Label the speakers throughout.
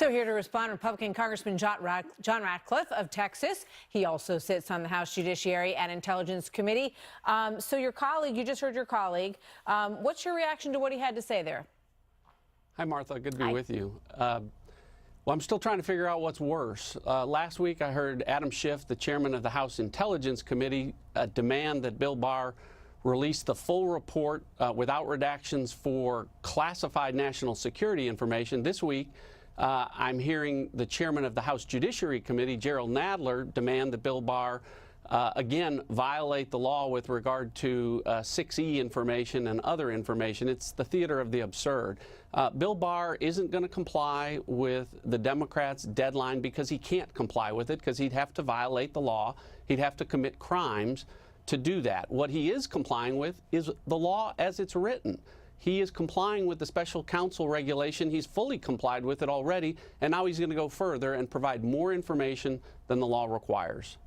Speaker 1: So here to respond, Republican Congressman John Ratcliffe of Texas. He also sits on the House Judiciary and Intelligence Committee. So your colleague, you just heard your colleague. What's your reaction to what he had to say there?
Speaker 2: Hi, Martha. Good to be with you. Well, I'm still trying to figure out what's worse. Last week, I heard Adam Schiff, the chairman of the House Intelligence Committee, demand that Bill Barr release the full report without redactions for classified national security information. This week, I'm hearing the chairman of the House Judiciary Committee, Gerald Nadler, demand that Bill Barr again violate the law with regard to 6E information and other information. It's the theater of the absurd. Bill Barr isn't going to comply with the Democrats' deadline because he can't comply with it, because he'd have to violate the law. He'd have to commit crimes to do that. What he is complying with is the law as it's written. He is complying with the special counsel regulation. He's fully complied with it already, and now he's going to go further and provide more information than the law requires.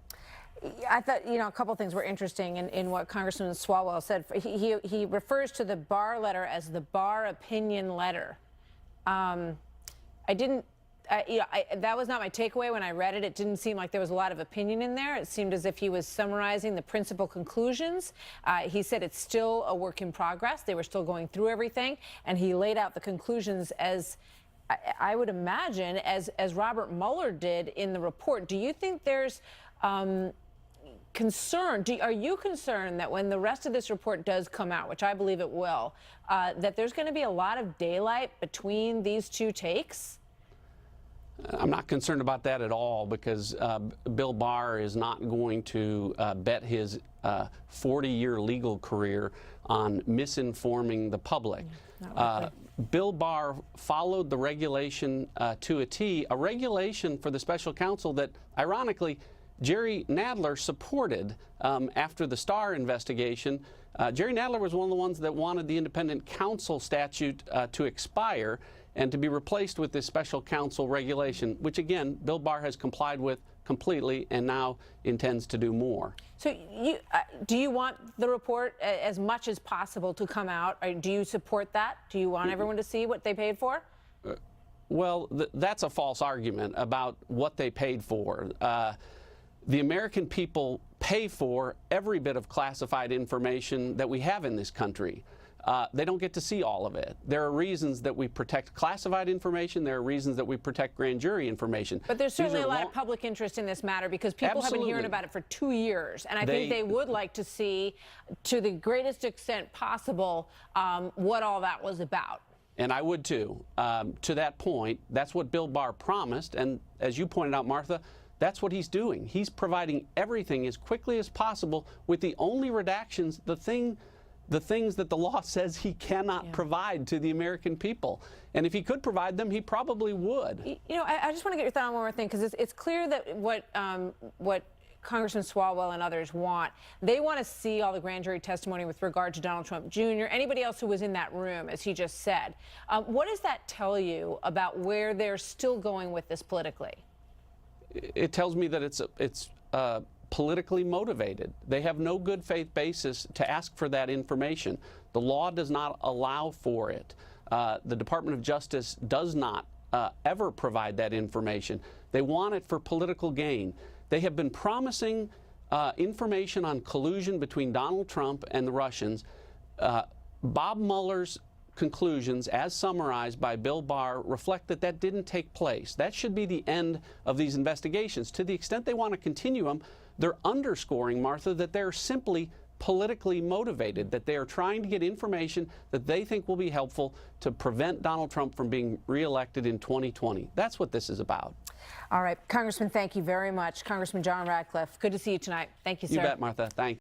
Speaker 1: I thought, a couple of things were interesting in what Congressman Swalwell said. He refers to the Barr letter as the Barr opinion letter. That was not my takeaway when I read it. It didn't seem like there was a lot of opinion in there. It seemed as if he was summarizing the principal conclusions. He said it's still a work in progress. They were still going through everything, and he laid out the conclusions as I would imagine as Robert Mueller did in the report. Do you think there's concern? Are you concerned that when the rest of this report does come out, which I believe it will, that there's going to be a lot of daylight between these two takes?
Speaker 2: I'm not concerned about that at all, because Bill Barr is not going to bet his 40-year legal career on misinforming the public. Bill Barr followed the regulation to a T, a regulation for the special counsel that, ironically, Jerry Nadler supported after the Starr investigation. Jerry Nadler was one of the ones that wanted the independent counsel statute to expire and to be replaced with this special counsel regulation, which, again, Bill Barr has complied with completely and now intends to do more.
Speaker 1: So do you want the report as much as possible to come out? Or do you support that? Do you want everyone to see what they paid for?
Speaker 2: Well, that's a false argument about what they paid for. The American people pay for every bit of classified information that we have in this country. They don't get to see all of it. There are reasons that we protect classified information. There are reasons that we protect grand jury information.
Speaker 1: But there's certainly a lot of public interest in this matter, because people have been hearing about it for 2 years. And I think they would like to see, to the greatest extent possible, what all that was about.
Speaker 2: And I would too. To that point, that's what Bill Barr promised. And as you pointed out, Martha, that's what he's doing. He's providing everything as quickly as possible, with the only redactions, the things that the law says he cannot provide to the American people. And if he could provide them, he probably would.
Speaker 1: I just want to get your thought on one more thing, because it's clear that what Congressman Swalwell and others want, they want to see all the grand jury testimony with regard to Donald Trump Jr., anybody else who was in that room, as he just said. What does that tell you about where they're still going with this politically?
Speaker 2: It tells me that it's politically motivated. They have no good faith basis to ask for that information. The law does not allow for it. The Department of Justice does not ever provide that information. They want it for political gain. They have been promising information on collusion between Donald Trump and the Russians. Bob Mueller's conclusions, as summarized by Bill Barr, reflect that that didn't take place. That should be the end of these investigations. To the extent they want to continue them, they're underscoring, Martha, that they're simply politically motivated, that they are trying to get information that they think will be helpful to prevent Donald Trump from being reelected in 2020. That's what this is about.
Speaker 1: All right, Congressman, thank you very much. Congressman John Ratcliffe, good to see you tonight. Thank you, sir.
Speaker 2: You bet, Martha. Thanks.